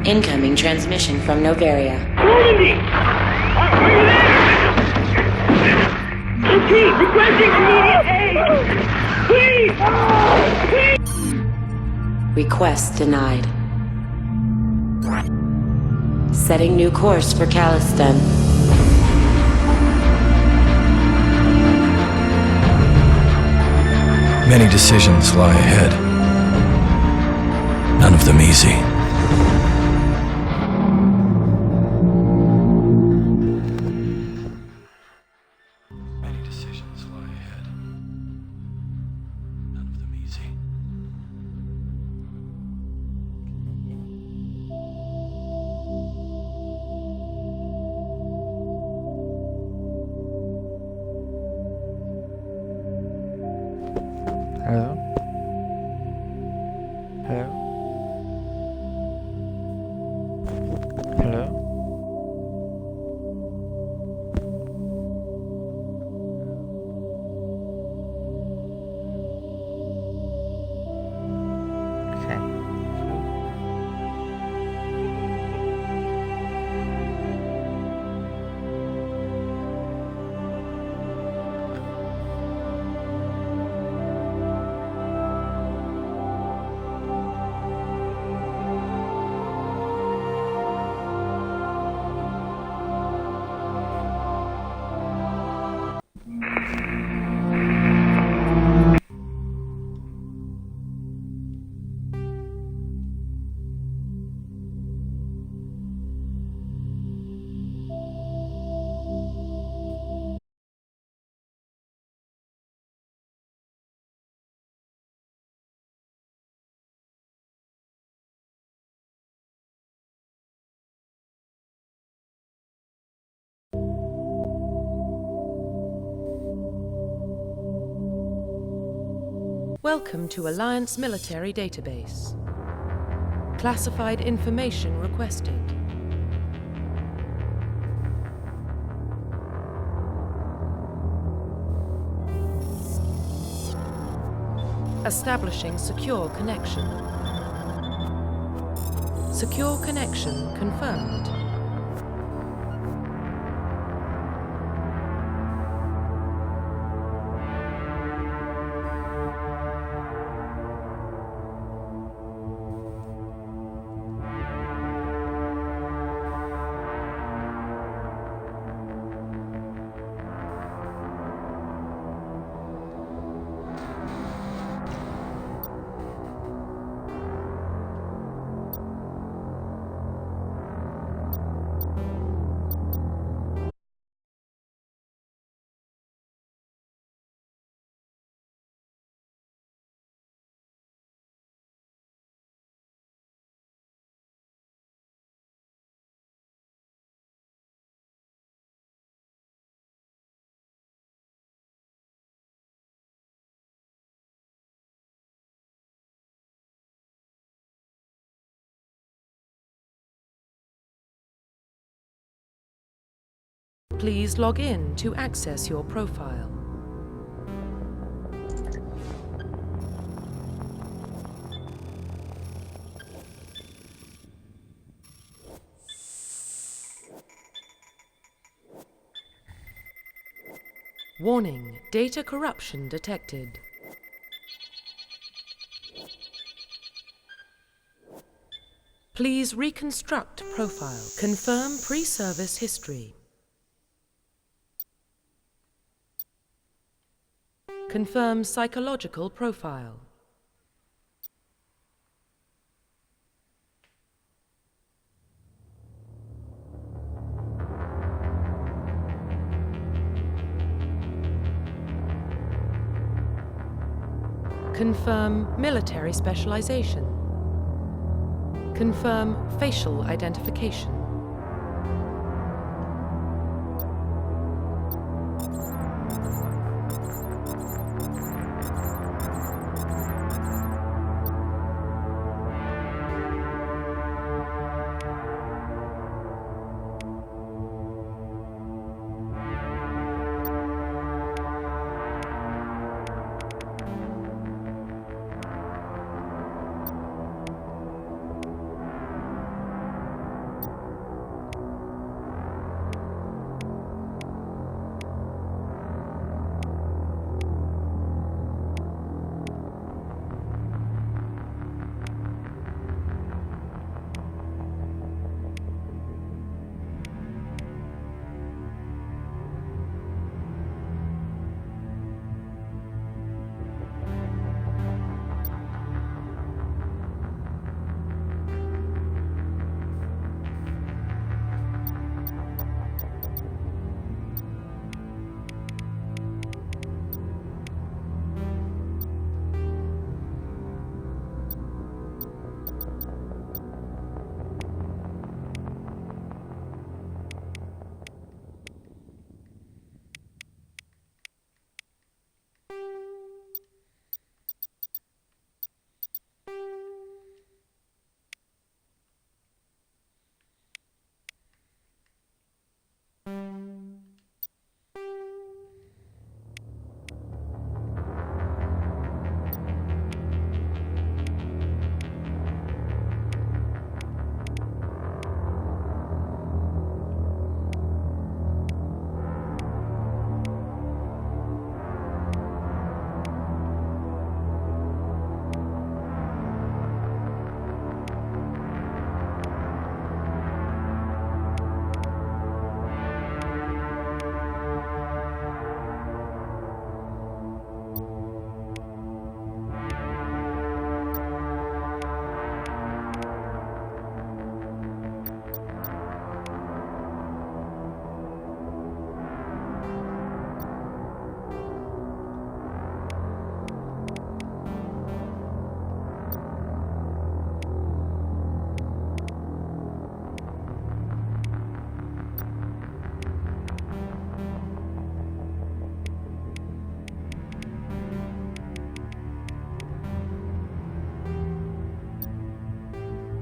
Incoming transmission from Novaria. Normandy! Are you there? Repeat, requesting immediate aid! Please! Request denied. Setting new course for Caliston. Many decisions lie ahead. None of them easy. Many decisions lie ahead. None of them easy. Hello? Hello? Hello? Okay. Welcome to Alliance Military Database. Classified information requested. Establishing secure connection. Secure connection confirmed. Please log in to access your profile. Warning, data corruption detected. Please reconstruct profile. Confirm pre-service history. Confirm psychological profile. Confirm military specialization. Confirm facial identification.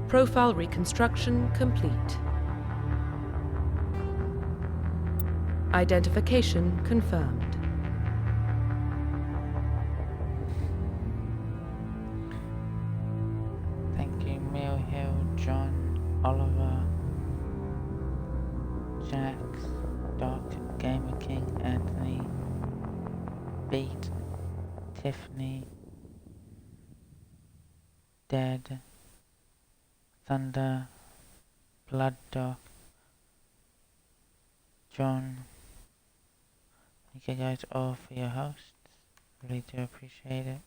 Profile reconstruction complete. Identification confirmed. Thank you, Mill Hill, John, Oliver, Jax, Doc, Gamer King, Anthony, Beat, Tiffany, Dead, Thunder, Blood Dog, John. Thank you guys all for your hosts. Really do appreciate it.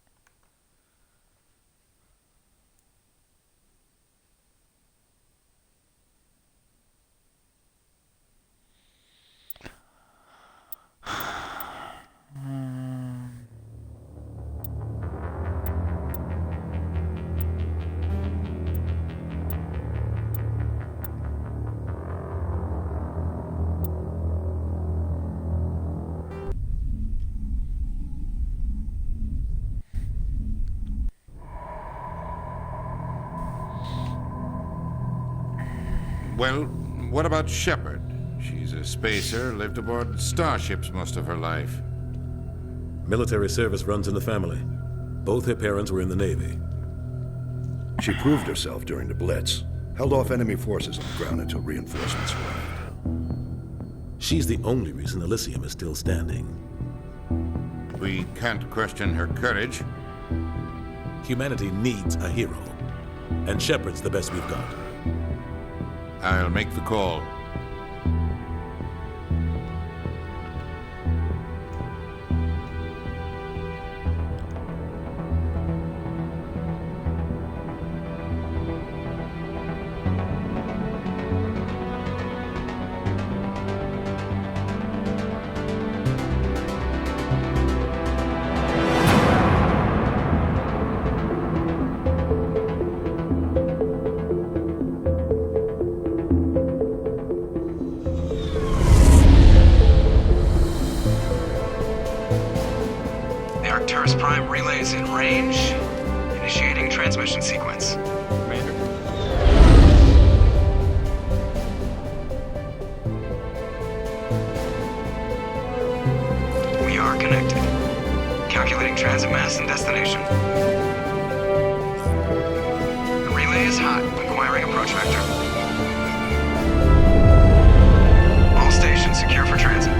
Well, what about Shepard? She's a spacer, lived aboard starships most of her life. Military service runs in the family. Both her parents were in the Navy. She proved herself during the Blitz, held off enemy forces on the ground until reinforcements arrived. She's the only reason Elysium is still standing. We can't question her courage. Humanity needs a hero, and Shepard's the best we've got. I'll make the call. Arcturus Prime relays in range. Initiating transmission sequence. Commander? We are connected. Calculating transit mass and destination. The relay is hot. Acquiring approach vector. All stations secure for transit.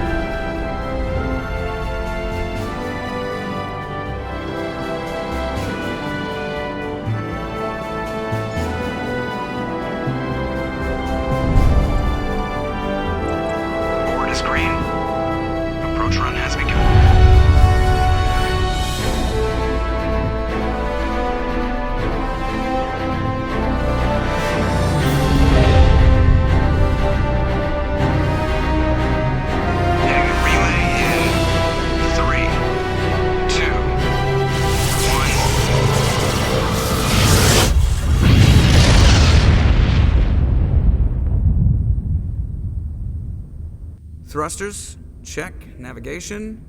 Thrusters, check. Navigation,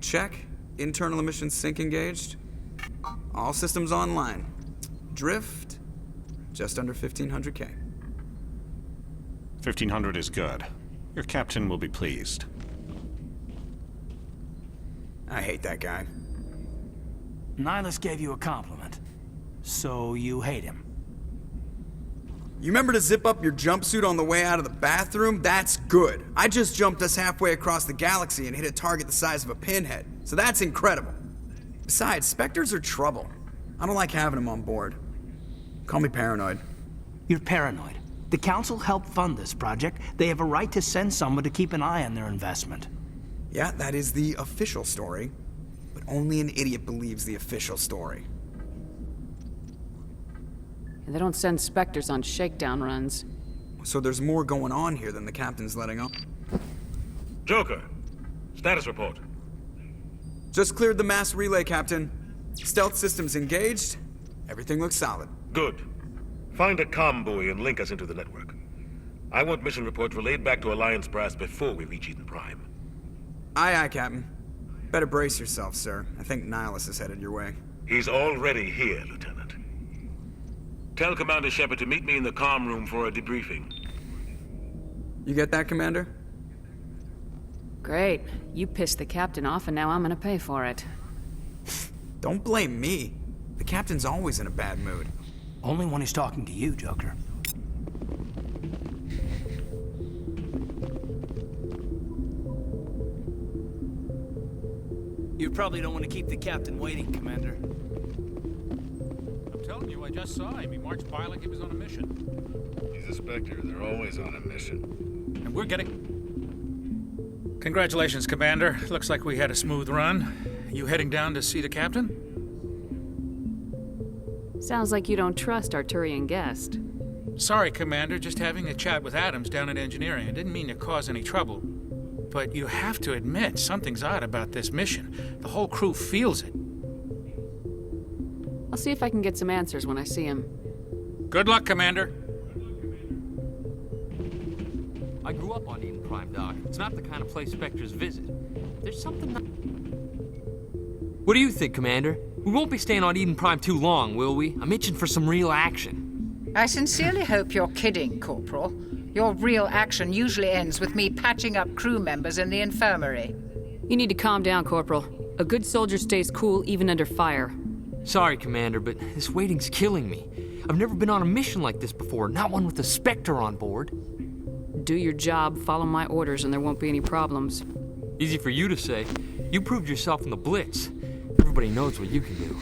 check. Internal emissions sync engaged. All systems online. Drift, just under 1500K. 1500 is good. Your captain will be pleased. I hate that guy. Nihilus gave you a compliment. So you hate him. You remember to zip up your jumpsuit on the way out of the bathroom? That's good. I just jumped us halfway across the galaxy and hit a target the size of a pinhead. So that's incredible. Besides, Spectres are trouble. I don't like having them on board. Call me paranoid. You're paranoid. The Council helped fund this project. They have a right to send someone to keep an eye on their investment. Yeah, that is the official story. But only an idiot believes the official story. They don't send Spectres on shakedown runs. So there's more going on here than the captain's letting on. Joker, status report. Just cleared the mass relay, Captain. Stealth systems engaged. Everything looks solid. Good. Find a comm buoy and link us into the network. I want mission reports relayed back to Alliance Brass before we reach Eden Prime. Aye, aye, Captain. Better brace yourself, sir. I think Nihilus is headed your way. He's already here, Lieutenant. Tell Commander Shepard to meet me in the comm room for a debriefing. You get that, Commander? Great. You pissed the captain off, and now I'm gonna pay for it. Don't blame me. The captain's always in a bad mood. Only when he's talking to you, Joker. You probably don't want to keep the captain waiting, Commander. I'm telling you, I just saw him. He marched by like he was on a mission. He's a Spectre. They're always on a mission. And we're getting... Congratulations, Commander. Looks like we had a smooth run. You heading down to see the captain? Sounds like you don't trust Arturian guest. Sorry, Commander. Just having a chat with Adams down at engineering. I didn't mean to cause any trouble. But you have to admit, something's odd about this mission. The whole crew feels it. I'll see if I can get some answers when I see him. Good luck, Commander. I grew up on Eden Prime, Doc. It's not the kind of place Spectres visit. There's something... What do you think, Commander? We won't be staying on Eden Prime too long, will we? I'm itching for some real action. I sincerely hope you're kidding, Corporal. Your real action usually ends with me patching up crew members in the infirmary. You need to calm down, Corporal. A good soldier stays cool even under fire. Sorry, Commander, but this waiting's killing me. I've never been on a mission like this before, not one with a Spectre on board. Do your job, follow my orders, and there won't be any problems. Easy for you to say. You proved yourself in the Blitz. Everybody knows what you can do.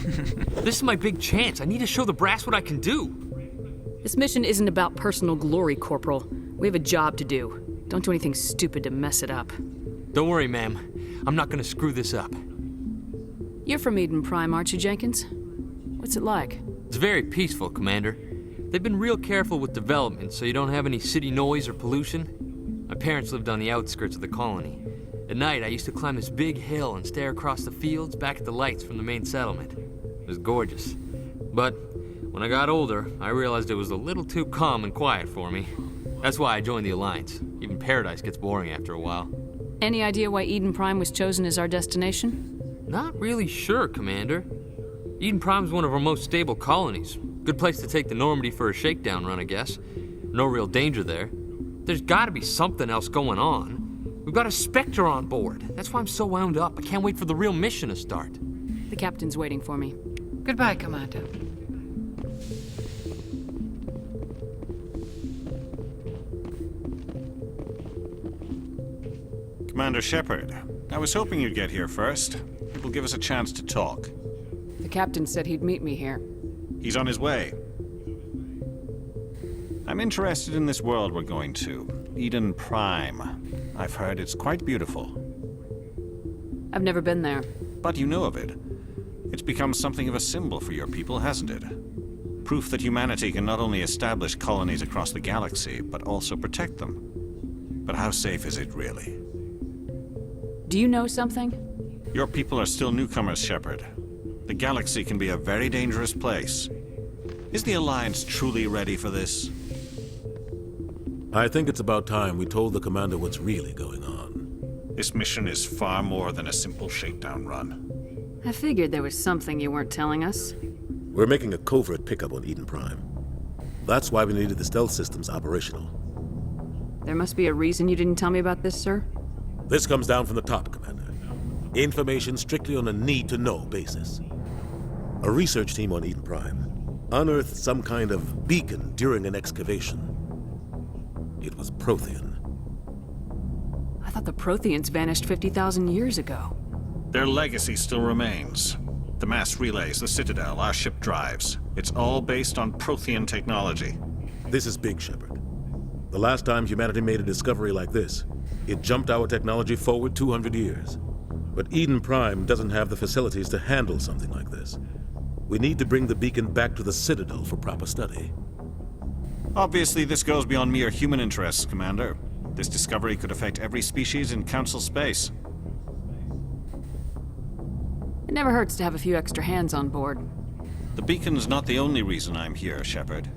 This is my big chance. I need to show the brass what I can do. This mission isn't about personal glory, Corporal. We have a job to do. Don't do anything stupid to mess it up. Don't worry, ma'am. I'm not gonna screw this up. You're from Eden Prime, aren't you, Jenkins? What's it like? It's very peaceful, Commander. They've been real careful with development, so you don't have any city noise or pollution. My parents lived on the outskirts of the colony. At night, I used to climb this big hill and stare across the fields back at the lights from the main settlement. It was gorgeous. But when I got older, I realized it was a little too calm and quiet for me. That's why I joined the Alliance. Even Paradise gets boring after a while. Any idea why Eden Prime was chosen as our destination? Not really sure, Commander. Eden Prime's one of our most stable colonies. Good place to take the Normandy for a shakedown run, I guess. No real danger there. There's gotta be something else going on. We've got a Spectre on board. That's why I'm so wound up. I can't wait for the real mission to start. The captain's waiting for me. Goodbye, Commander. Commander Shepard, I was hoping you'd get here first. It will give us a chance to talk. The captain said he'd meet me here. He's on his way. I'm interested in this world we're going to, Eden Prime. I've heard it's quite beautiful. I've never been there. But you know of it. It's become something of a symbol for your people, hasn't it? Proof that humanity can not only establish colonies across the galaxy, but also protect them. But how safe is it, really? Do you know something? Your people are still newcomers, Shepard. The galaxy can be a very dangerous place. Is the Alliance truly ready for this? I think it's about time we told the Commander what's really going on. This mission is far more than a simple shakedown run. I figured there was something you weren't telling us. We're making a covert pickup on Eden Prime. That's why we needed the stealth systems operational. There must be a reason you didn't tell me about this, sir? This comes down from the top, Commander. Information strictly on a need-to-know basis. A research team on Eden Prime unearthed some kind of beacon during an excavation. It was Prothean. I thought the Protheans vanished 50,000 years ago. Their legacy still remains. The mass relays, the Citadel, our ship drives. It's all based on Prothean technology. This is big, Shepard. The last time humanity made a discovery like this, it jumped our technology forward 200 years. But Eden Prime doesn't have the facilities to handle something like this. We need to bring the beacon back to the Citadel for proper study. Obviously, this goes beyond mere human interests, Commander. This discovery could affect every species in Council space. It never hurts to have a few extra hands on board. The beacon's not the only reason I'm here, Shepard.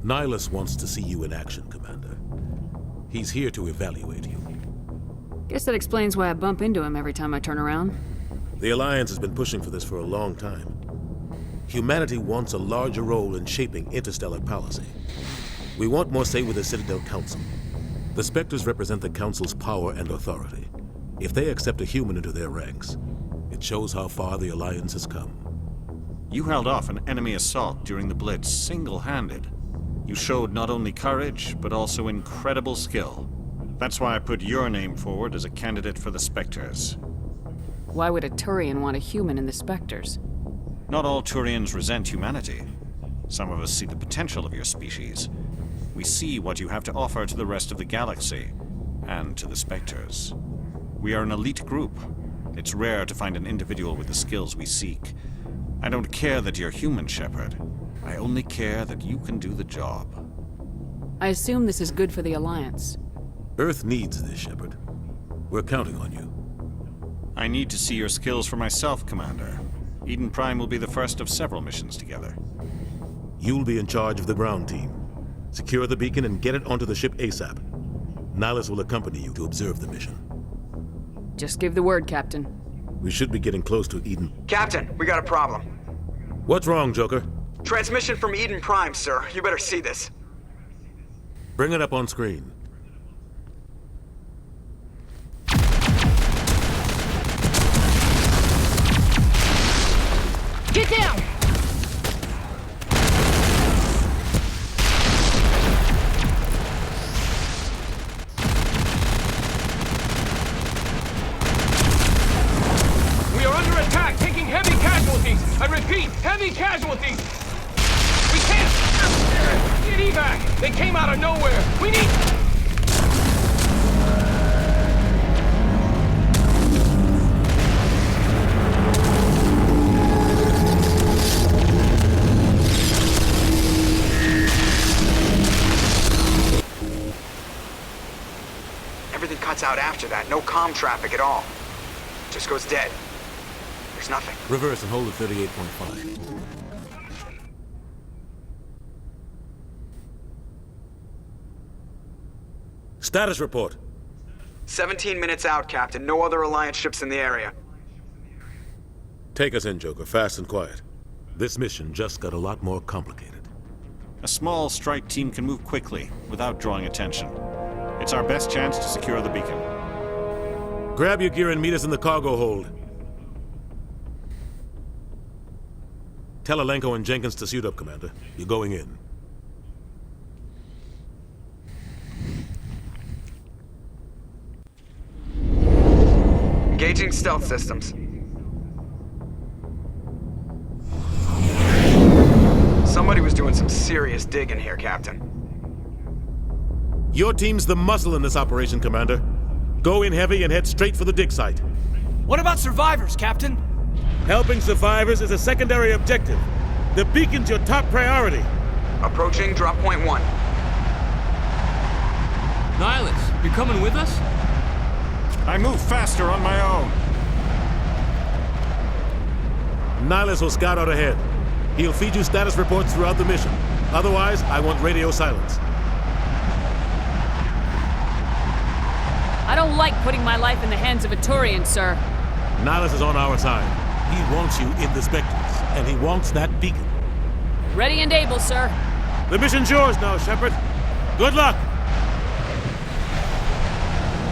Nihilus wants to see you in action, Commander. He's here to evaluate you. Guess that explains why I bump into him every time I turn around. The Alliance has been pushing for this for a long time. Humanity wants a larger role in shaping interstellar policy. We want more say with the Citadel Council. The Spectres represent the Council's power and authority. If they accept a human into their ranks, it shows how far the Alliance has come. You held off an enemy assault during the Blitz single-handed. You showed not only courage, but also incredible skill. That's why I put your name forward as a candidate for the Spectres. Why would a Turian want a human in the Spectres? Not all Turians resent humanity. Some of us see the potential of your species. We see what you have to offer to the rest of the galaxy, and to the Spectres. We are an elite group. It's rare to find an individual with the skills we seek. I don't care that you're human, Shepard. I only care that you can do the job. I assume this is good for the Alliance. Earth needs this, Shepard. We're counting on you. I need to see your skills for myself, Commander. Eden Prime will be the first of several missions together. You'll be in charge of the ground team. Secure the beacon and get it onto the ship ASAP. Nihilus will accompany you to observe the mission. Just give the word, Captain. We should be getting close to Eden. Captain, we got a problem. What's wrong, Joker? Transmission from Eden Prime, sir. You better see this. Bring it up on screen. Get down! We are under attack, taking heavy casualties. I repeat, heavy casualties. We can't get evac. They came out of nowhere. We need... Everything cuts out after that. No comm traffic at all. Just goes dead. There's nothing. Reverse and hold at 38.5. Status report. 17 minutes out, Captain. No other Alliance ships in the area. Take us in, Joker, fast and quiet. This mission just got a lot more complicated. A small strike team can move quickly, without drawing attention. It's our best chance to secure the beacon. Grab your gear and meet us in the cargo hold. Tell Alenko and Jenkins to suit up, Commander. You're going in. Engaging stealth systems. Somebody was doing some serious digging here, Captain. Your team's the muscle in this operation, Commander. Go in heavy and head straight for the dig site. What about survivors, Captain? Helping survivors is a secondary objective. The beacon's your top priority. Approaching drop point 1. Nihilus, you're coming with us? I move faster on my own. Nihilus will scout out ahead. He'll feed you status reports throughout the mission. Otherwise, I want radio silence. I don't like putting my life in the hands of a Turian, sir. Nihilus is on our side. He wants you in the Spectres, and he wants that beacon. Ready and able, sir. The mission's yours now, Shepard. Good luck!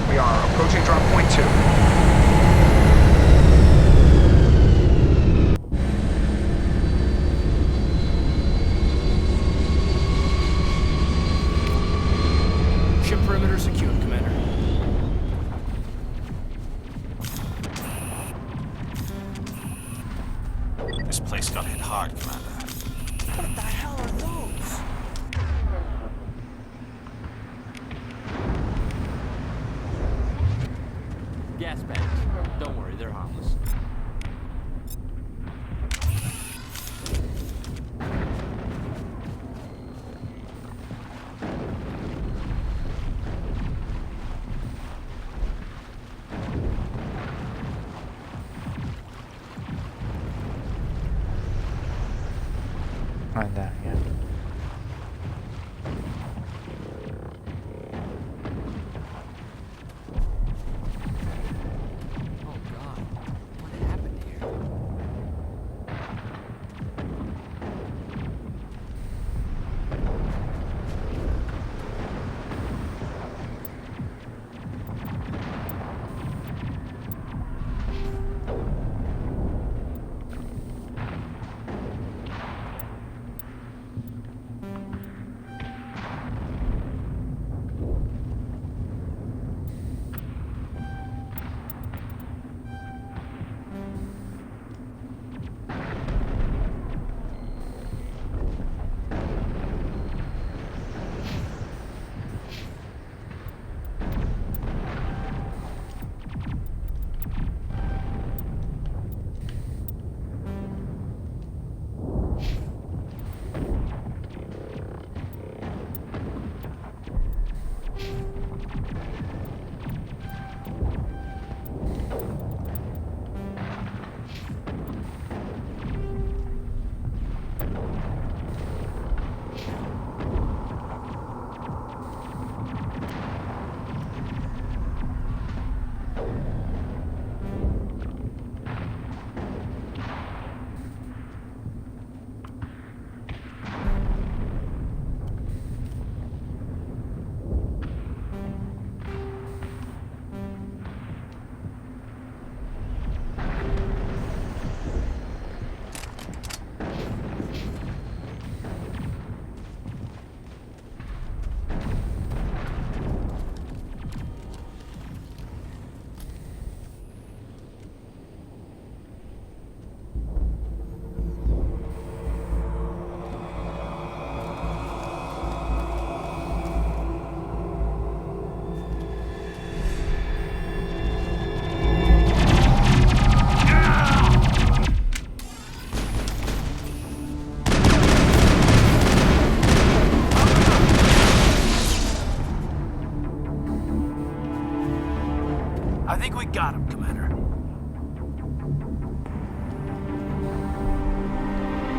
We are approaching drop point 2. Ship perimeter secured, Commander. This place got hit hard, Commander. What the hell are those? Gas bags. Don't worry, they're harmless. Right there, yeah. Oh god, what happened here?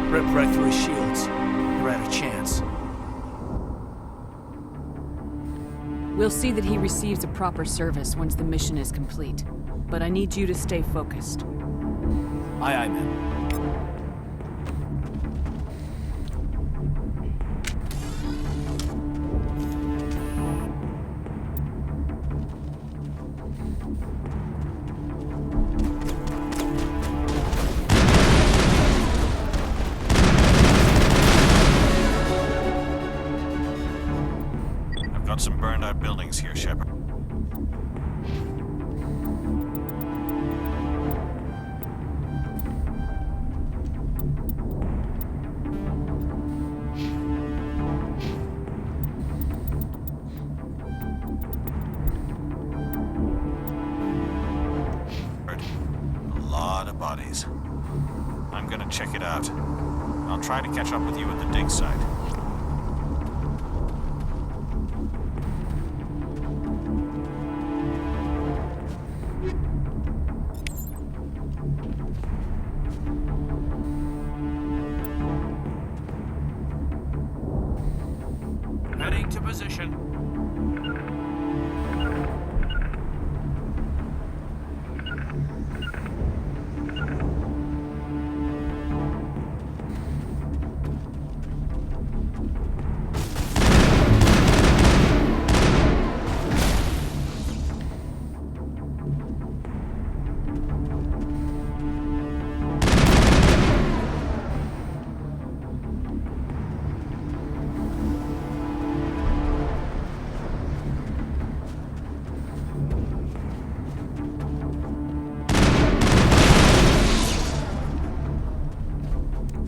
Rip right through his shields. Never had a chance. We'll see that he receives a proper service once the mission is complete. But I need you to stay focused. Aye, aye, ma'am. I've got some burned out buildings here, Shepard. A lot of bodies. I'm gonna check it out. I'll try to catch up with you at the dig site. Heading to position.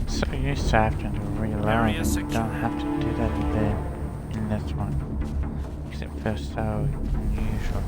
So you used to have to reload, Area and you don't secure. have to do that in this one. Because it feels so unusual.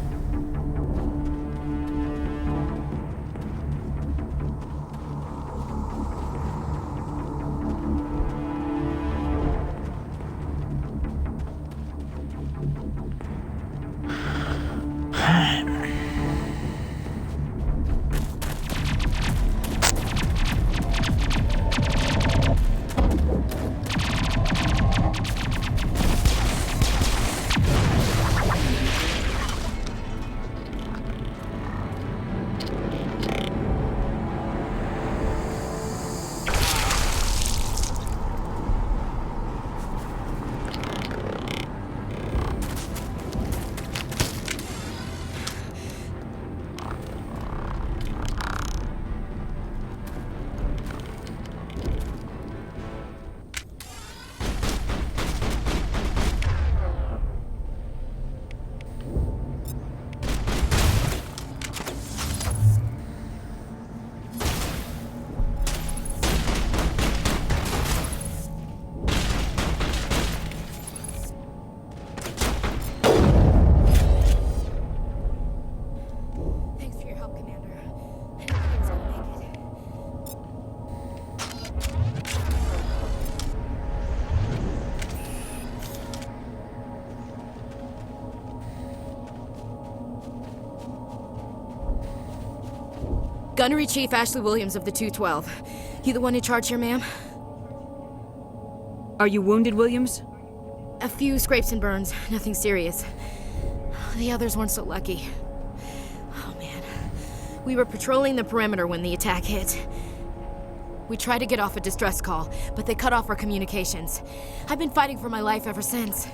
Thanks for your help, Commander. I didn't think I was gonna make it. Gunnery Chief Ashley Williams of the 212. You the one in charge here, ma'am? Are you wounded, Williams? A few scrapes and burns, nothing serious. The others weren't so lucky. Oh man. We were patrolling the perimeter when the attack hit. We tried to get off a distress call, but they cut off our communications. I've been fighting for my life ever since.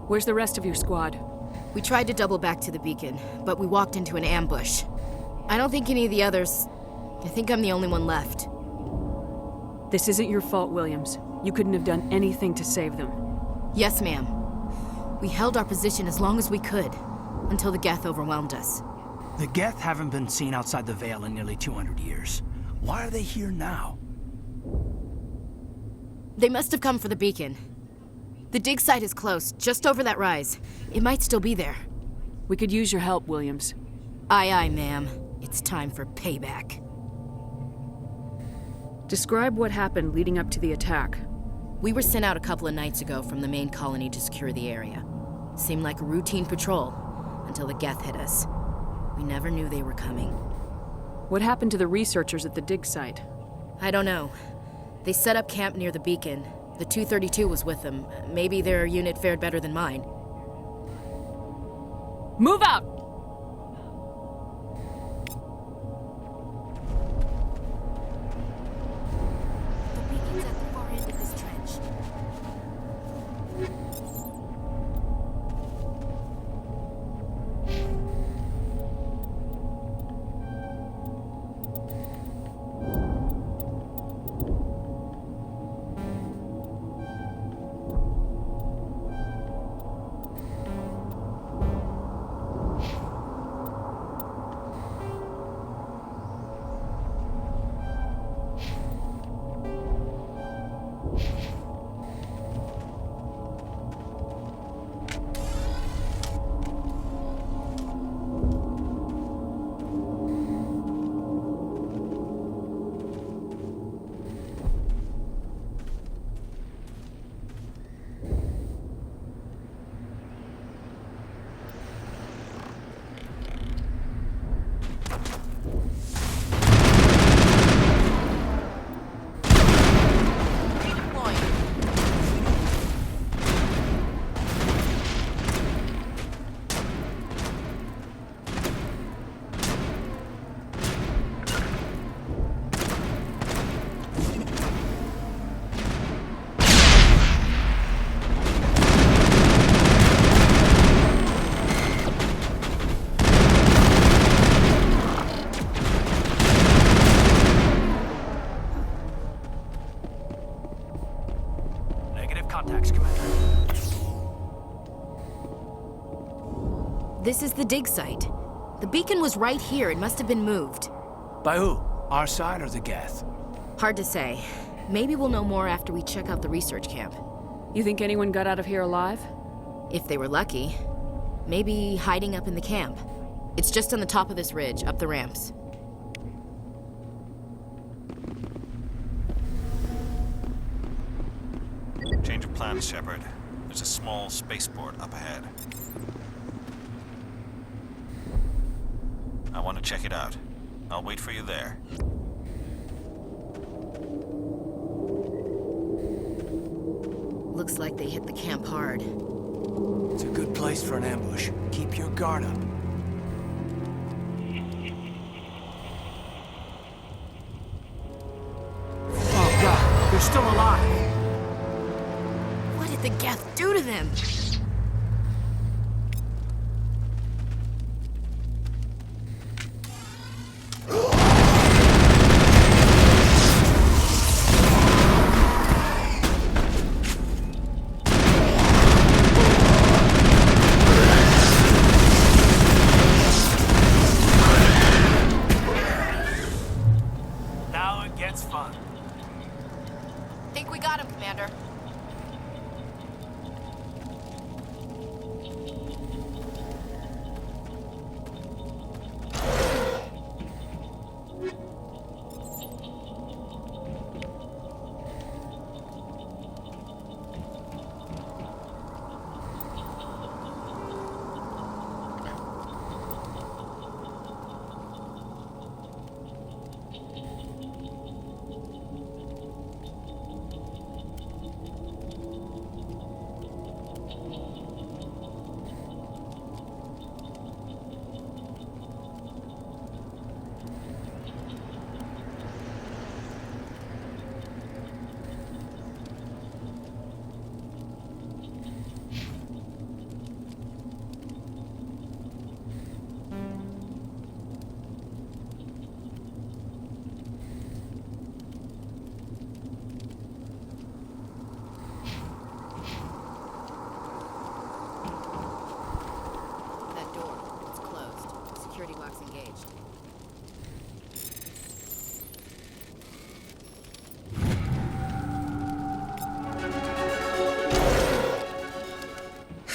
Where's the rest of your squad? We tried to double back to the beacon, but we walked into an ambush. I don't think any of the others... I think I'm the only one left. This isn't your fault, Williams. You couldn't have done anything to save them. Yes, ma'am. We held our position as long as we could, until the Geth overwhelmed us. The Geth haven't been seen outside the Veil in nearly 200 years. Why are they here now? They must have come for the beacon. The dig site is close, just over that rise. It might still be there. We could use your help, Williams. Aye, aye, ma'am. It's time for payback. Describe what happened leading up to the attack. We were sent out a couple of nights ago from the main colony to secure the area. Seemed like a routine patrol, until the Geth hit us. We never knew they were coming. What happened to the researchers at the dig site? I don't know. They set up camp near the beacon. The 232 was with them. Maybe their unit fared better than mine. Move out! The beacon's at the far end of this trench. Contacts, Commander. This is the dig site. The beacon was right here. It must have been moved. By who? Our side or the Geth? Hard to say. Maybe we'll know more after we check out the research camp. You think anyone got out of here alive? If they were lucky. Maybe hiding up in the camp. It's just on the top of this ridge, up the ramps. Change of plans, Shepard. There's a small spaceport up ahead. I want to check it out. I'll wait for you there. Looks like they hit the camp hard. It's a good place for an ambush. Keep your guard up. Oh God, they're still alive! What did the Geth do to them? Now it gets fun. Think we got him, Commander.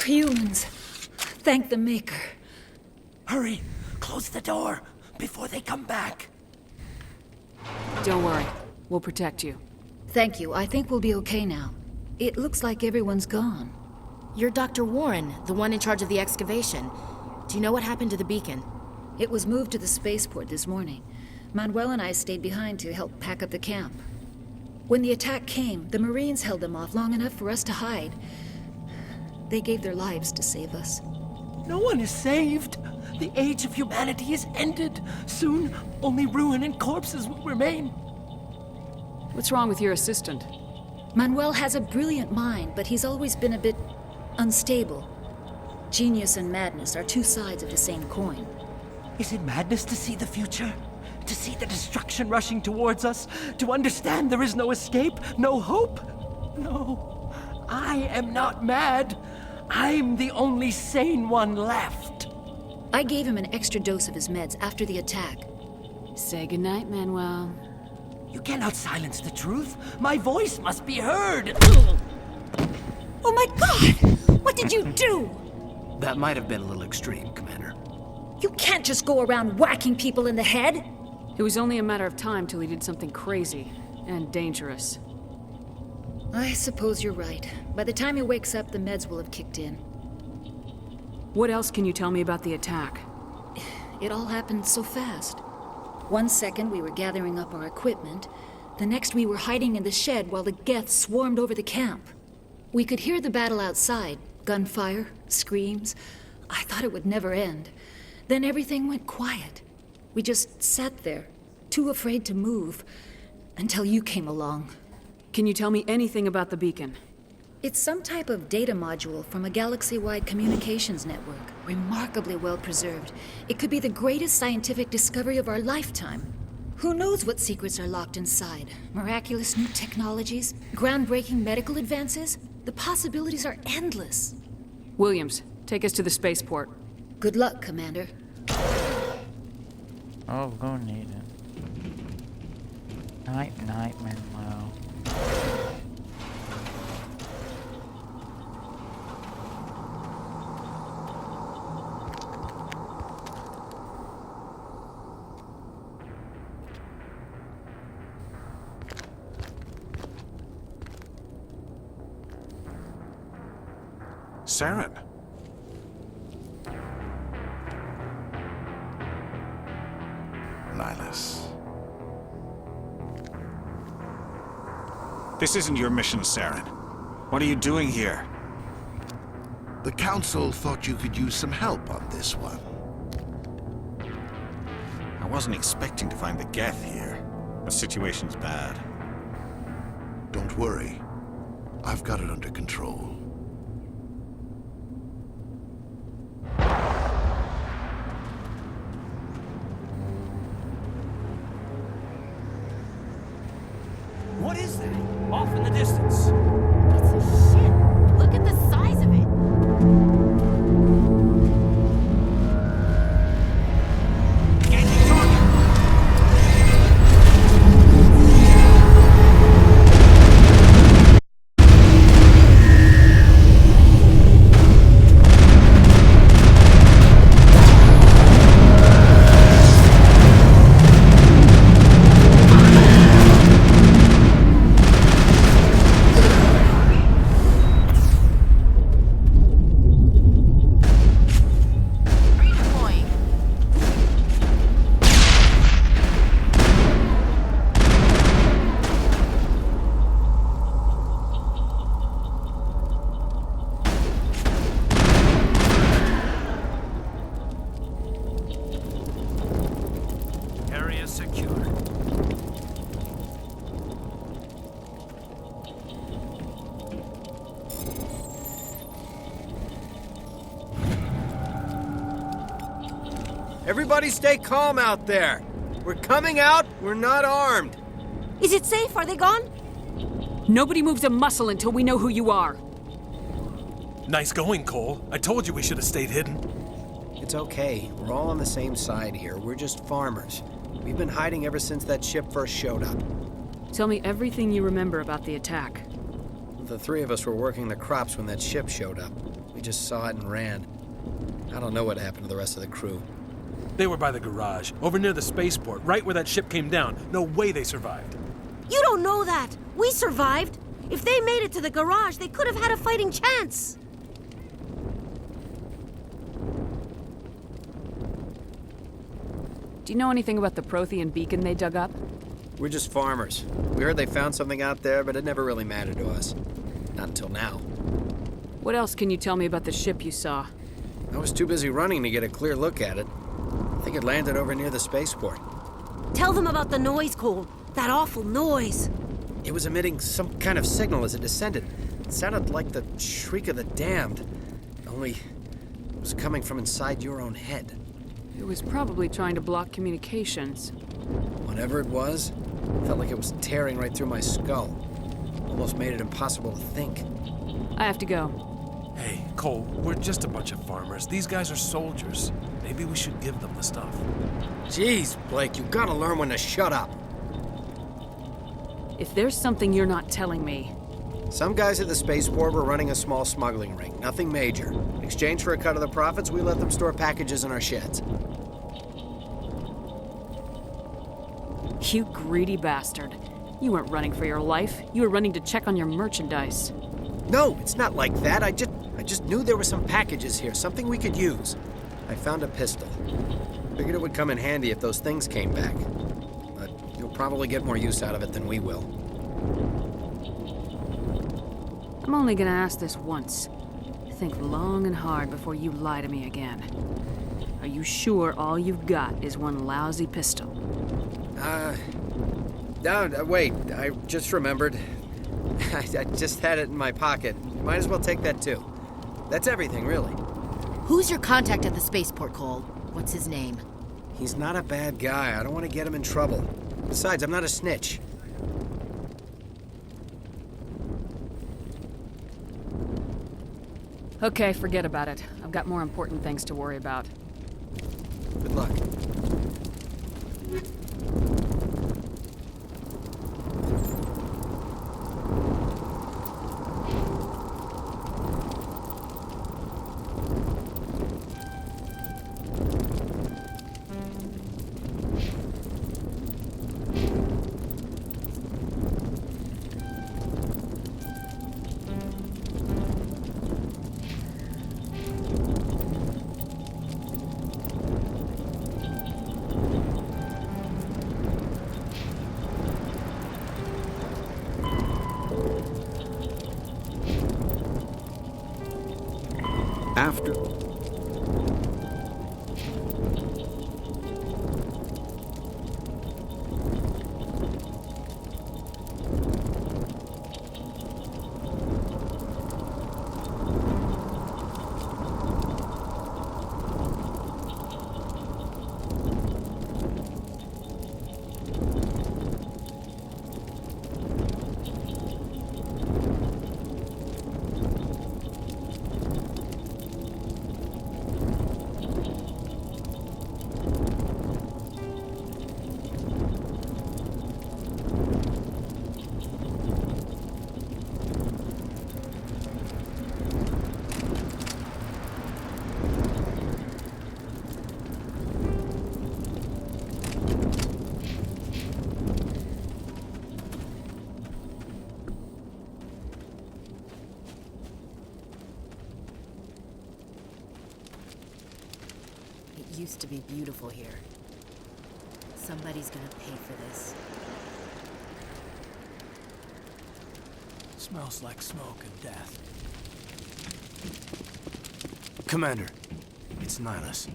Humans. Thank the Maker. Hurry! Close the door before they come back. Don't worry. We'll protect you. Thank you. I think we'll be okay now. It looks like everyone's gone. You're Dr. Warren, the one in charge of the excavation. Do you know what happened to the beacon? It was moved to the spaceport this morning. Manuel and I stayed behind to help pack up the camp. When the attack came, the Marines held them off long enough for us to hide. They gave their lives to save us. No one is saved. The age of humanity is ended. Soon, only ruin and corpses will remain. What's wrong with your assistant? Manuel has a brilliant mind, but he's always been a bit unstable. Genius and madness are two sides of the same coin. Is it madness to see the future? To see the destruction rushing towards us? To understand there is no escape? No hope? No. I am not mad. I'm the only sane one left. I gave him an extra dose of his meds after the attack. Say goodnight, Manuel. You cannot silence the truth. My voice must be heard. Oh my God! What did you do? That might have been a little extreme, Commander. You can't just go around whacking people in the head. It was only a matter of time till he did something crazy and dangerous. I suppose you're right. By the time he wakes up, the meds will have kicked in. What else can you tell me about the attack? It all happened so fast. 1 second we were gathering up our equipment. The next we were hiding in the shed while the Geth swarmed over the camp. We could hear the battle outside. Gunfire, screams. I thought it would never end. Then everything went quiet. We just sat there, too afraid to move, until you came along. Can you tell me anything about the beacon? It's some type of data module from a galaxy-wide communications network, remarkably well preserved. It could be the greatest scientific discovery of our lifetime. Who knows what secrets are locked inside? Miraculous new technologies? Groundbreaking medical advances? The possibilities are endless. Williams, take us to the spaceport. Good luck, Commander. Oh, we're gonna need it. Night, Manuel. Saren. Nihilus. This isn't your mission, Saren. What are you doing here? The Council thought you could use some help on this one. I wasn't expecting to find the Geth here. The situation's bad. Don't worry. I've got it under control. What is that? Off in the distance. Piece of shit. Look at the size of it. Engaging target. Area secure. Everybody stay calm out there. We're coming out, we're not armed. Is it safe? Are they gone? Nobody moves a muscle until we know who you are. Nice going, Cole. I told you we should have stayed hidden. It's okay. We're all on the same side here. We're just farmers. We've been hiding ever since that ship first showed up. Tell me everything you remember about the attack. The three of us were working the crops when that ship showed up. We just saw it and ran. I don't know what happened to the rest of the crew. They were by the garage, over near the spaceport, right where that ship came down. No way they survived. You don't know that. We survived. If they made it to the garage, they could have had a fighting chance. Do you know anything about the Prothean beacon they dug up? We're just farmers. We heard they found something out there, but it never really mattered to us. Not until now. What else can you tell me about the ship you saw? I was too busy running to get a clear look at it. I think it landed over near the spaceport. Tell them about the noise, Cole. That awful noise. It was emitting some kind of signal as it descended. It sounded like the shriek of the damned, only it was coming from inside your own head. It was probably trying to block communications. Whatever it was, felt like it was tearing right through my skull. Almost made it impossible to think. I have to go. Hey, Cole, we're just a bunch of farmers. These guys are soldiers. Maybe we should give them the stuff. Jeez, Blake, you gotta learn when to shut up. If there's something you're not telling me... Some guys at the spaceport were running a small smuggling ring. Nothing major. In exchange for a cut of the profits, we let them store packages in our sheds. You greedy bastard. You weren't running for your life. You were running to check on your merchandise. No, it's not like that. I just knew there were some packages here, something we could use. I found a pistol. Figured it would come in handy if those things came back. But you'll probably get more use out of it than we will. I'm only gonna ask this once. Think long and hard before you lie to me again. Are you sure all you've got is one lousy pistol? Wait, I just remembered. I just had it in my pocket. Might as well take that too. That's everything, really. Who's your contact at the spaceport, Cole? What's his name? He's not a bad guy. I don't want to get him in trouble. Besides, I'm not a snitch. Okay, forget about it. I've got more important things to worry about. Good luck. After... It used to be beautiful here. Somebody's gonna pay for this. Smells like smoke and death. Commander, it's Nihilus.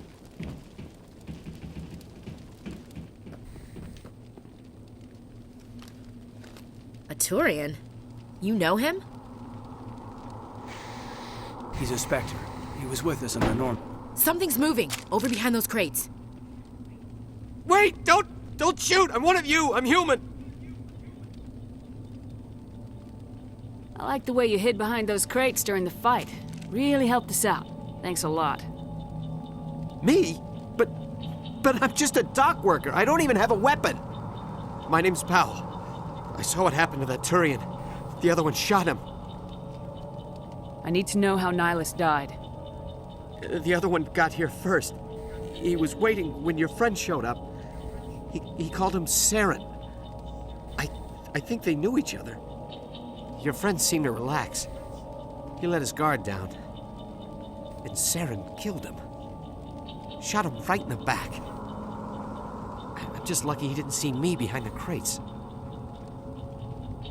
A Turian? You know him? He's a Spectre. He was with us in the Norm. Something's moving, over behind those crates. Wait! Don't shoot! I'm one of you! I'm human! I like the way you hid behind those crates during the fight. Really helped us out. Thanks a lot. Me? But I'm just a dock worker. I don't even have a weapon. My name's Powell. I saw what happened to that Turian. The other one shot him. I need to know how Nihilus died. The other one got here first. He was waiting when your friend showed up. He called him Saren. I think they knew each other. Your friend seemed to relax. He let his guard down. And Saren killed him. Shot him right in the back. just lucky he didn't see me behind the crates.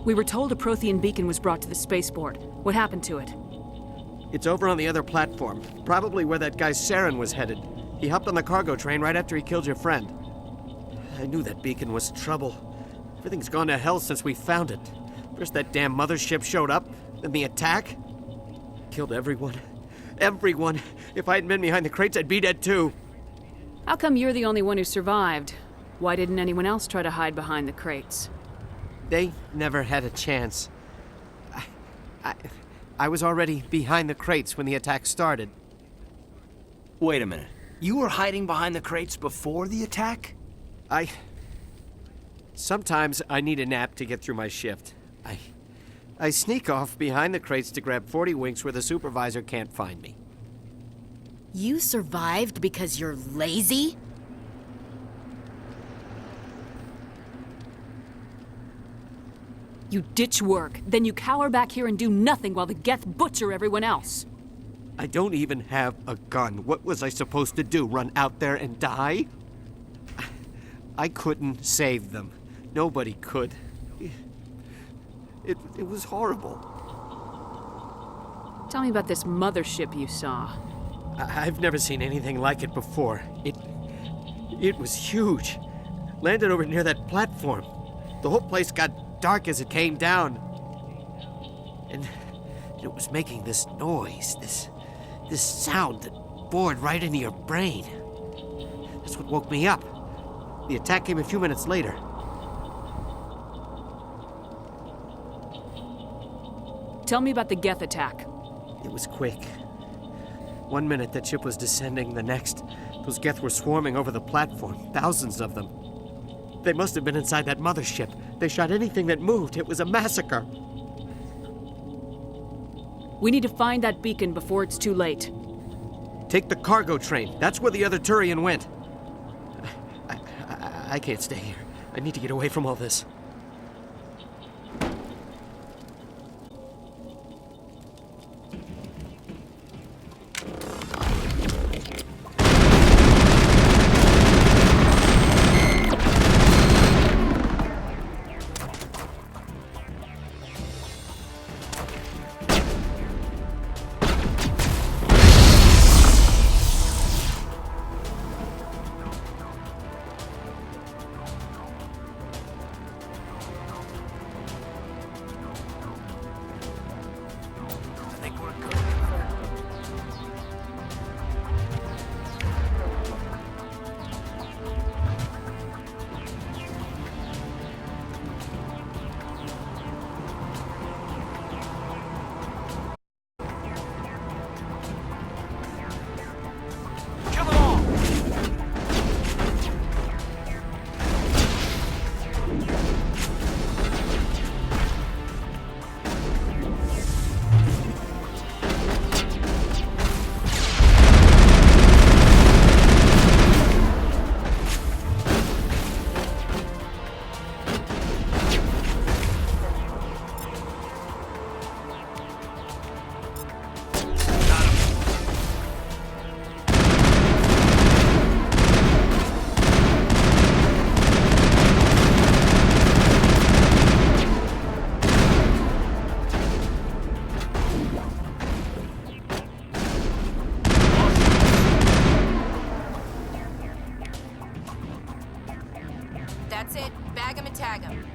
We were told a Prothean beacon was brought to the spaceport. What happened to it? It's over on the other platform, probably where that guy Saren was headed. He hopped on the cargo train right after he killed your friend. I knew that beacon was trouble. Everything's gone to hell since we found it. First that damn mothership showed up, then the attack. Killed everyone. Everyone. If I hadn't been behind the crates, I'd be dead too. How come you're the only one who survived? Why didn't anyone else try to hide behind the crates? They never had a chance. I was already behind the crates when the attack started. Wait a minute. You were hiding behind the crates before the attack? Sometimes I need a nap to get through my shift. I sneak off behind the crates to grab 40 winks where the supervisor can't find me. You survived because you're lazy? You ditch work, then you cower back here and do nothing while the Geth butcher everyone else. I don't even have a gun. What was I supposed to do, run out there and die? I couldn't save them. Nobody could. It was horrible. Tell me about this mothership you saw. I've never seen anything like it before. It was huge. Landed over near that platform. The whole place got dark as it came down. And it was making this noise, this sound that bored right into your brain. That's what woke me up. The attack came a few minutes later. Tell me about the Geth attack. It was quick. 1 minute that ship was descending, the next, those Geth were swarming over the platform, thousands of them. They must have been inside that mothership. They shot anything that moved. It was a massacre. We need to find that beacon before it's too late. Take the cargo train. That's where the other Turian went. I can't stay here. I need to get away from all this. That's it. Bag him and tag him.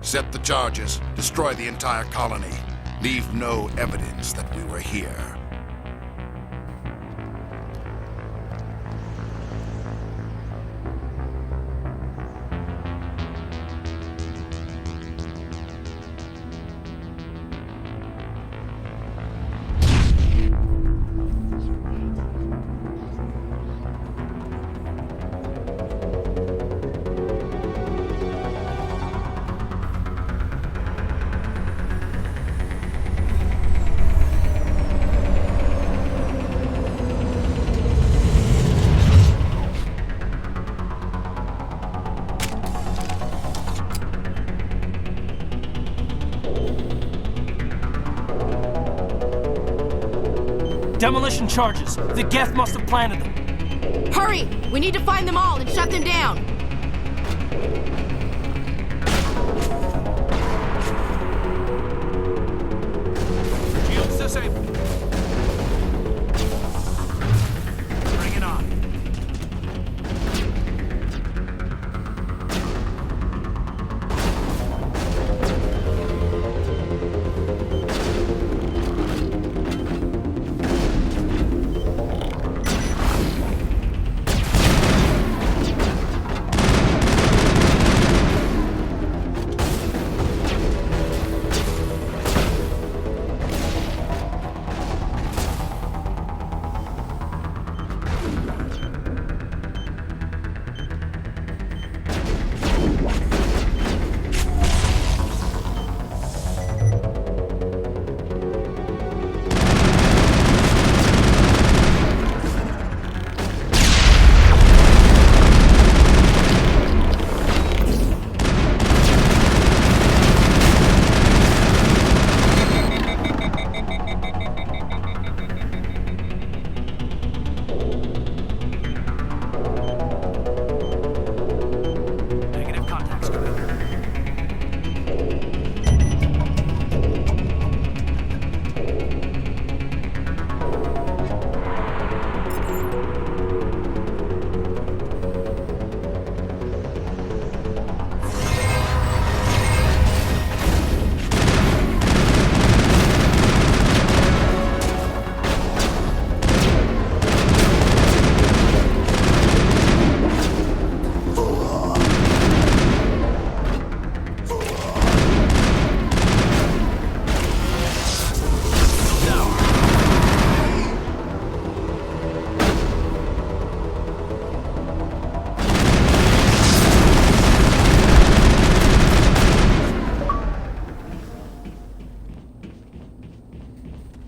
Set the charges. Destroy the entire colony. Leave no evidence that we were here. Demolition charges. The Geth must have planted them. Hurry! We need to find them all and shut them down! Shields disabled. Bring it on.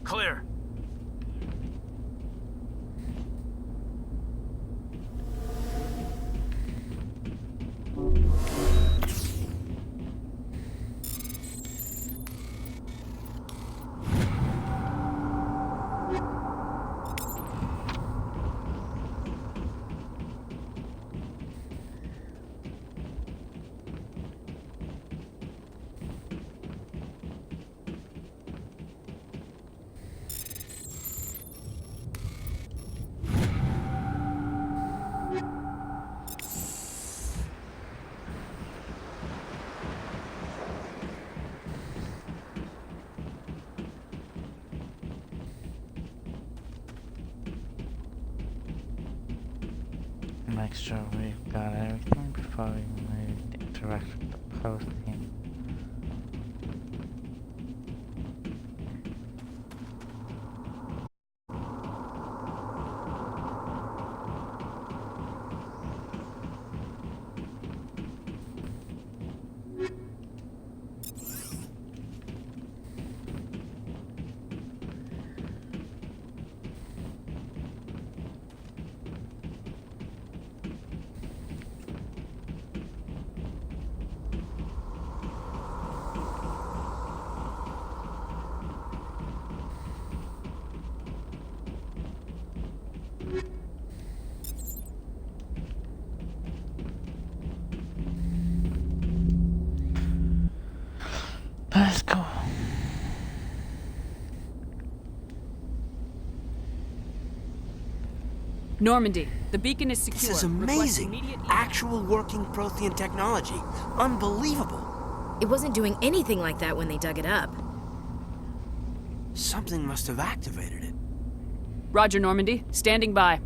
Clear. Make sure we've got everything before we move to interact with the post team. Let's go. Normandy, the beacon is secure. This is amazing. Actual working Prothean technology. Unbelievable. It wasn't doing anything like that when they dug it up. Something must have activated it. Roger, Normandy. Standing by.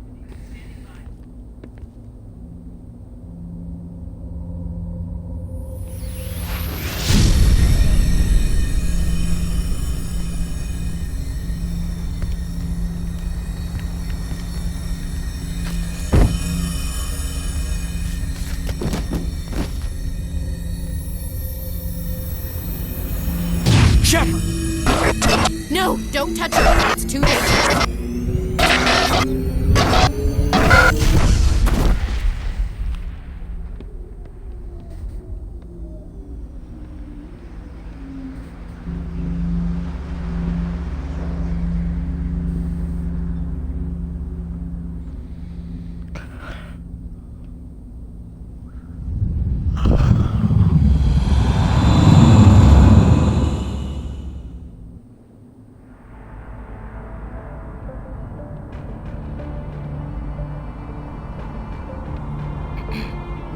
Shepard! No, don't touch her. It's too dangerous.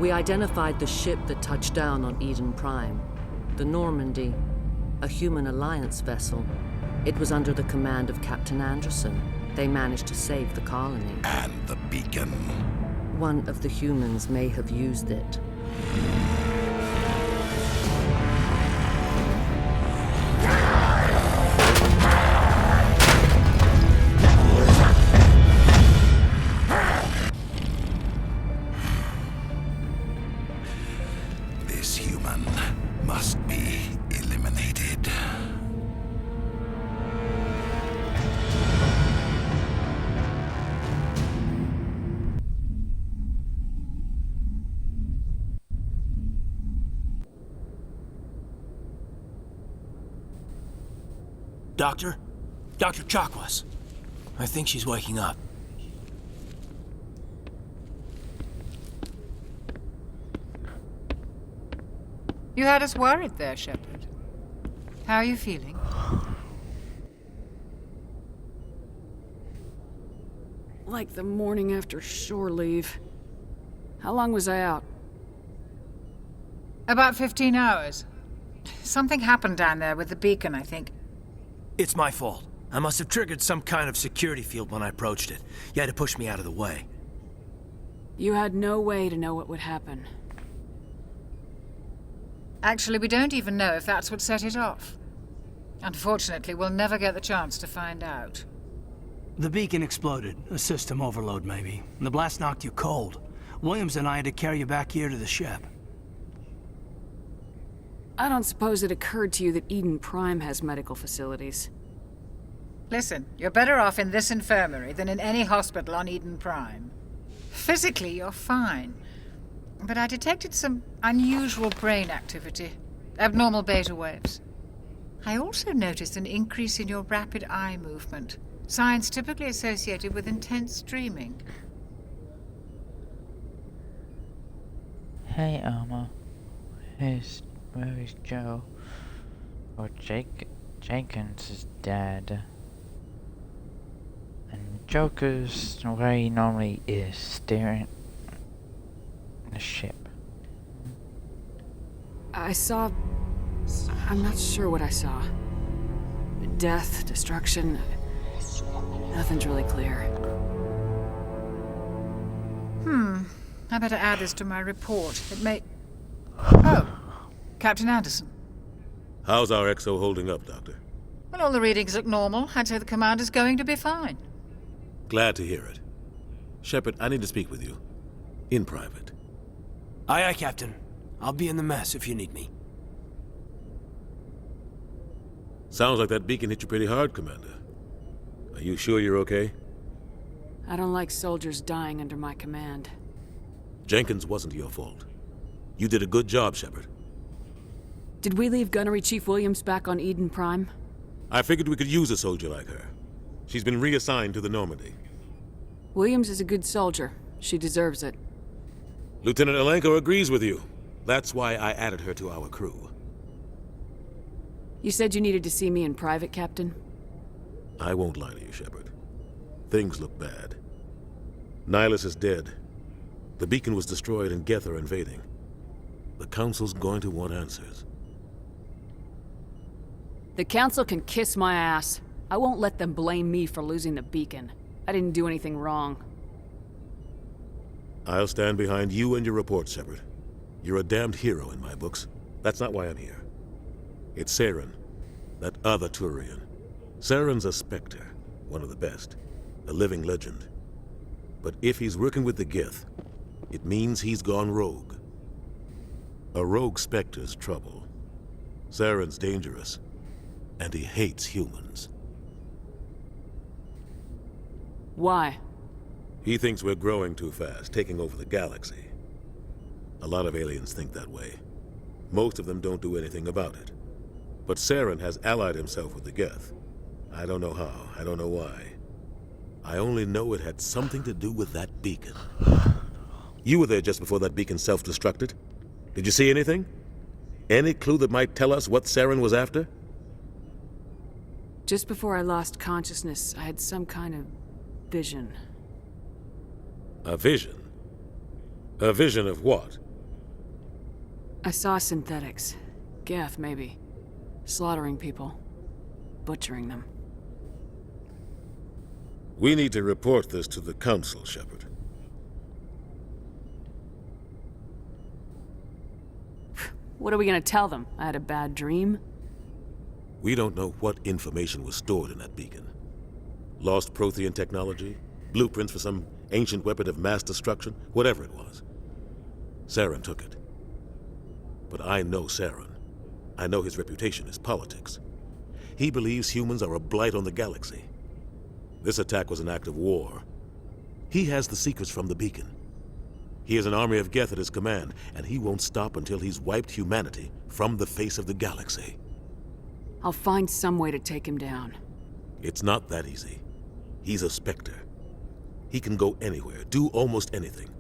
We identified the ship that touched down on Eden Prime. The Normandy, a human alliance vessel. It was under the command of Captain Anderson. They managed to save the colony. And the beacon. One of the humans may have used it. This human must be eliminated. Doctor? Dr. Chakwas. I think she's waking up. You had us worried there, Shepard. How are you feeling? Like the morning after shore leave. How long was I out? About 15 hours. Something happened down there with the beacon, I think. It's my fault. I must have triggered some kind of security field when I approached it. You had to push me out of the way. You had no way to know what would happen. Actually, we don't even know if that's what set it off. Unfortunately, we'll never get the chance to find out. The beacon exploded. A system overload, maybe. The blast knocked you cold. Williams and I had to carry you back here to the ship. I don't suppose it occurred to you that Eden Prime has medical facilities. Listen, you're better off in this infirmary than in any hospital on Eden Prime. Physically, you're fine. But I detected some unusual brain activity. Abnormal beta waves. I also noticed an increase in your rapid eye movement. Signs typically associated with intense dreaming. Hey, Alma. Where is Joe? Or Jenkins is dead. And Joker's where he normally is, staring at the ship. I'm not sure what I saw. Death, destruction. Nothing's really clear. I better add this to my report. It may... Oh, Captain Anderson. How's our XO holding up, Doctor? Well, all the readings look normal. I'd say the commander's going to be fine. Glad to hear it. Shepard, I need to speak with you. In private. Aye, aye, Captain. I'll be in the mess if you need me. Sounds like that beacon hit you pretty hard, Commander. Are you sure you're okay? I don't like soldiers dying under my command. Jenkins wasn't your fault. You did a good job, Shepard. Did we leave Gunnery Chief Williams back on Eden Prime? I figured we could use a soldier like her. She's been reassigned to the Normandy. Williams is a good soldier. She deserves it. Lieutenant Alenko agrees with you. That's why I added her to our crew. You said you needed to see me in private, Captain? I won't lie to you, Shepard. Things look bad. Nihilus is dead. The beacon was destroyed and Geth are invading. The Council's going to want answers. The Council can kiss my ass. I won't let them blame me for losing the beacon. I didn't do anything wrong. I'll stand behind you and your report, Shepard. You're a damned hero in my books. That's not why I'm here. It's Saren, that other Turian. Saren's a Spectre, one of the best, a living legend. But if he's working with the Geth, it means he's gone rogue. A rogue Spectre's trouble. Saren's dangerous, and he hates humans. Why? He thinks we're growing too fast, taking over the galaxy. A lot of aliens think that way. Most of them don't do anything about it. But Saren has allied himself with the Geth. I don't know how, I don't know why. I only know it had something to do with that beacon. You were there just before that beacon self-destructed. Did you see anything? Any clue that might tell us what Saren was after? Just before I lost consciousness, I had some kind of vision. A vision? A vision of what? I saw synthetics. Geth, maybe. Slaughtering people. Butchering them. We need to report this to the Council, Shepard. What are we gonna tell them? I had a bad dream? We don't know what information was stored in that beacon. Lost Prothean technology? Blueprints for some ancient weapon of mass destruction? Whatever it was. Saren took it. But I know Saren. I know his reputation is politics. He believes humans are a blight on the galaxy. This attack was an act of war. He has the secrets from the beacon. He has an army of Geth at his command, and he won't stop until he's wiped humanity from the face of the galaxy. I'll find some way to take him down. It's not that easy. He's a Spectre. He can go anywhere, do almost anything.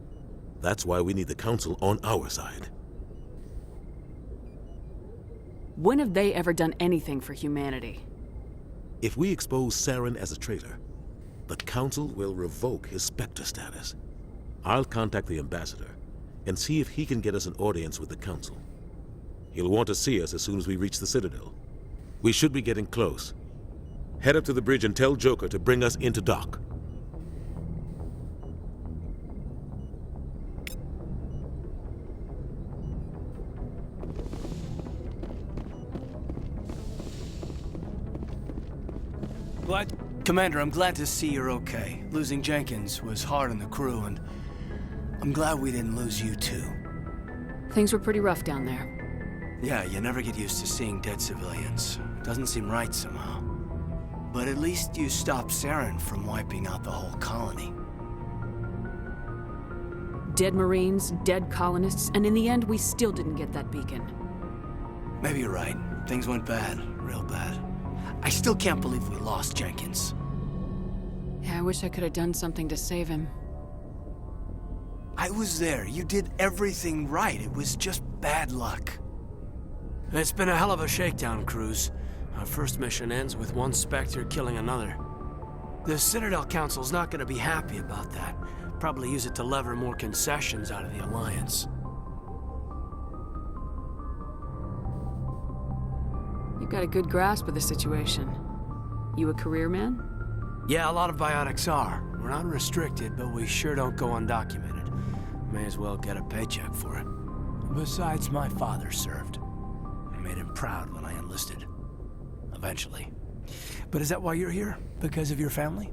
That's why we need the Council on our side. When have they ever done anything for humanity? If we expose Saren as a traitor, the Council will revoke his Spectre status. I'll contact the Ambassador and see if he can get us an audience with the Council. He'll want to see us as soon as we reach the Citadel. We should be getting close. Head up to the bridge and tell Joker to bring us into dock. Commander, I'm glad to see you're okay. Losing Jenkins was hard on the crew, and I'm glad we didn't lose you too. Things were pretty rough down there. Yeah, you never get used to seeing dead civilians. Doesn't seem right somehow. But at least you stopped Saren from wiping out the whole colony. Dead Marines, dead colonists, and in the end, we still didn't get that beacon. Maybe you're right. Things went bad, real bad. I still can't believe we lost Jenkins. Yeah, I wish I could have done something to save him. I was there. You did everything right. It was just bad luck. It's been a hell of a shakedown, Cruz. Our first mission ends with one Spectre killing another. The Citadel Council's not going to be happy about that. Probably use it to lever more concessions out of the Alliance. You've got a good grasp of the situation. You a career man? Yeah, a lot of biotics are. We're not restricted, but we sure don't go undocumented. May as well get a paycheck for it. Besides, my father served. I made him proud when I enlisted. Eventually. But is that why you're here? Because of your family?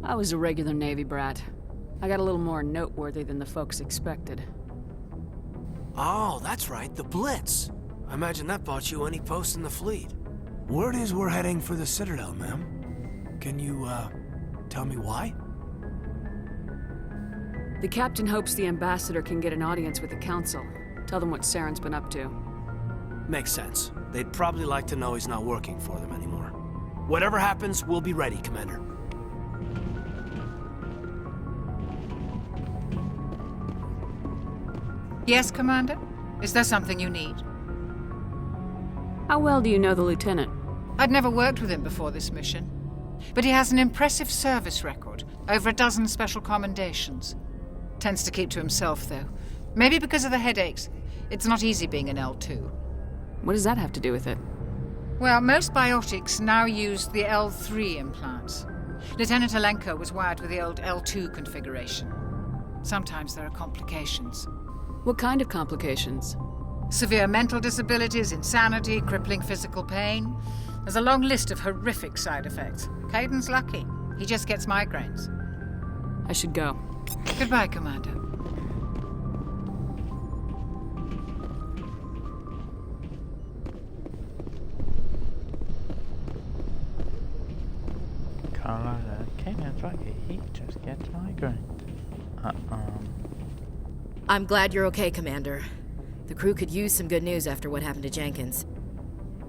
I was a regular Navy brat. I got a little more noteworthy than the folks expected. Oh, that's right, the Blitz. I imagine that bought you any post in the fleet. Word is we're heading for the Citadel, ma'am. Can you, tell me why? The captain hopes the Ambassador can get an audience with the Council. Tell them what Saren's been up to. Makes sense. They'd probably like to know he's not working for them anymore. Whatever happens, we'll be ready, Commander. Yes, Commander? Is there something you need? How well do you know the Lieutenant? I'd never worked with him before this mission. But he has an impressive service record, over a dozen special commendations. Tends to keep to himself, though. Maybe because of the headaches. It's not easy being an L2. What does that have to do with it? Well, most biotics now use the L3 implants. Lieutenant Alenko was wired with the old L2 configuration. Sometimes there are complications. What kind of complications? Severe mental disabilities, insanity, crippling physical pain. There's a long list of horrific side effects. Caden's lucky. He just gets migraines. I should go. Goodbye, Commander. Carlos, okay, that's right. He just gets migraines. I'm glad you're okay, Commander. The crew could use some good news after what happened to Jenkins.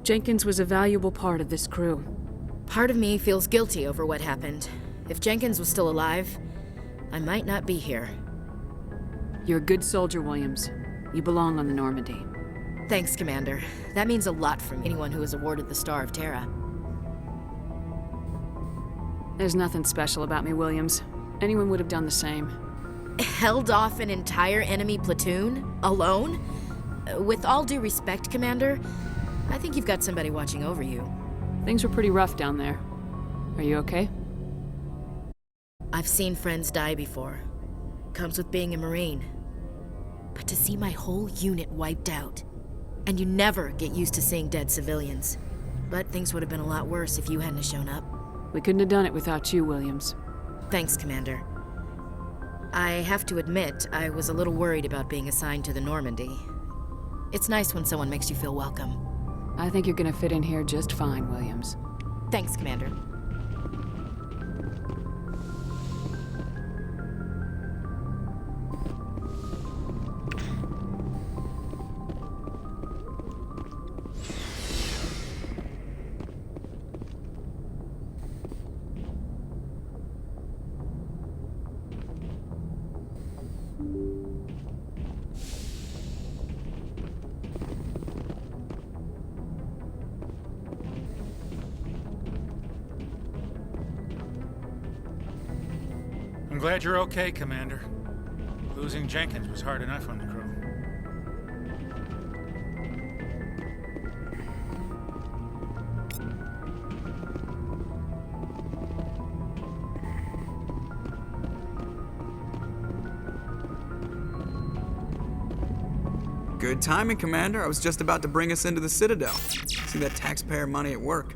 Jenkins was a valuable part of this crew. Part of me feels guilty over what happened. If Jenkins was still alive, I might not be here. You're a good soldier, Williams. You belong on the Normandy. Thanks, Commander. That means a lot from anyone who was awarded the Star of Terra. There's nothing special about me, Williams. Anyone would have done the same. Held off an entire enemy platoon? Alone? With all due respect, Commander, I think you've got somebody watching over you. Things were pretty rough down there. Are you okay? I've seen friends die before. Comes with being a Marine. But to see my whole unit wiped out, and you never get used to seeing dead civilians. But things would have been a lot worse if you hadn't shown up. We couldn't have done it without you, Williams. Thanks, Commander. I have to admit, I was a little worried about being assigned to the Normandy. It's nice when someone makes you feel welcome. I think you're gonna fit in here just fine, Williams. Thanks, Commander. I'm glad you're okay, Commander. Losing Jenkins was hard enough on the crew. Good timing, Commander. I was just about to bring us into the Citadel. See that taxpayer money at work.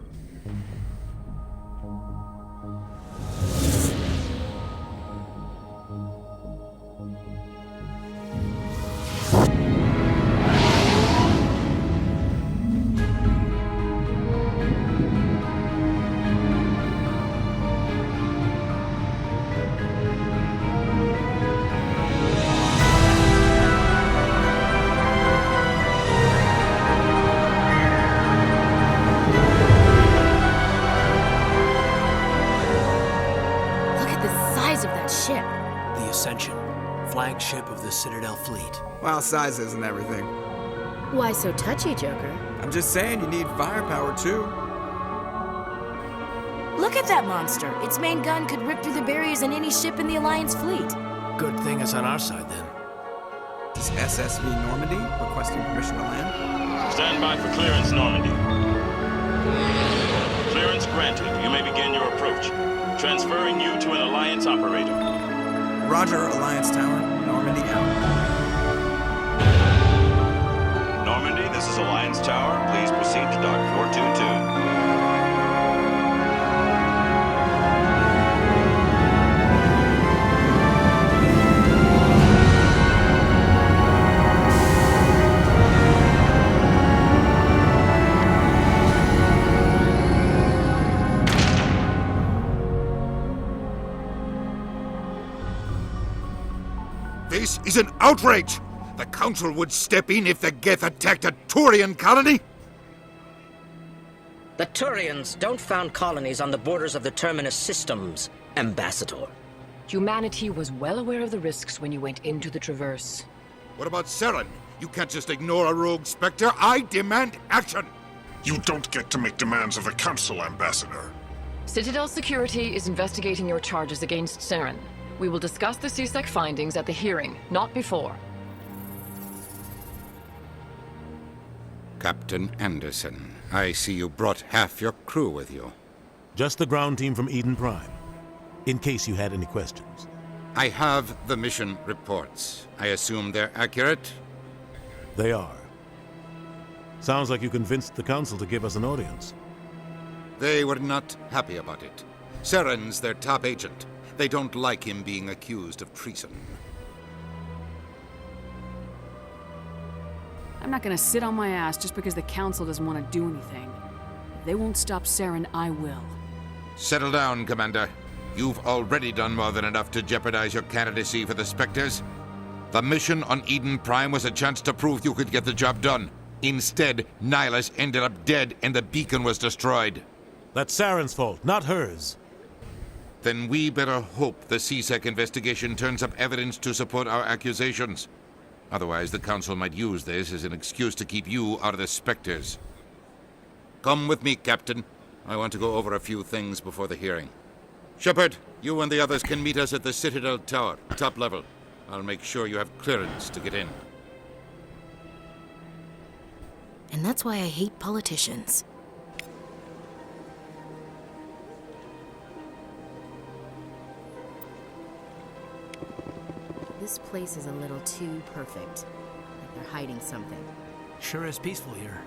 Flagship of the Citadel fleet. Well, size isn't everything. Why so touchy, Joker? I'm just saying you need firepower, too. Look at that monster. Its main gun could rip through the barriers in any ship in the Alliance fleet. Good thing it's on our side, then. Is SSV Normandy requesting permission to land? Stand by for clearance, Normandy. Clearance granted. You may begin your approach. Transferring you to an Alliance operator. Roger, Alliance Tower. Normandy out. Normandy, this is Alliance Tower. Please proceed to Dock 422. This is an outrage! The Council would step in if the Geth attacked a Turian colony? The Turians don't found colonies on the borders of the Terminus systems, Ambassador. Humanity was well aware of the risks when you went into the Traverse. What about Saren? You can't just ignore a rogue Spectre. I demand action! You don't get to make demands of the Council, Ambassador. Citadel Security is investigating your charges against Saren. We will discuss the CSEC findings at the hearing, not before. Captain Anderson, I see you brought half your crew with you. Just the ground team from Eden Prime, in case you had any questions. I have the mission reports. I assume they're accurate? They are. Sounds like you convinced the Council to give us an audience. They were not happy about it. Saren's their top agent. They don't like him being accused of treason. I'm not gonna sit on my ass just because the Council doesn't want to do anything. If they won't stop Saren, I will. Settle down, Commander. You've already done more than enough to jeopardize your candidacy for the Spectres. The mission on Eden Prime was a chance to prove you could get the job done. Instead, Nihilus ended up dead and the beacon was destroyed. That's Saren's fault, not hers. Then we better hope the CSEC investigation turns up evidence to support our accusations. Otherwise, the Council might use this as an excuse to keep you out of the Spectres. Come with me, Captain. I want to go over a few things before the hearing. Shepard, you and the others can meet us at the Citadel Tower, top level. I'll make sure you have clearance to get in. And that's why I hate politicians. This place is a little too perfect. Like they're hiding something. Sure is peaceful here.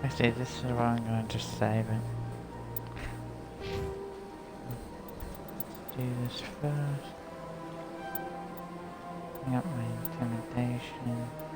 Actually, this is where I'm going to save it. Let's do this first. Bring up my intimidation.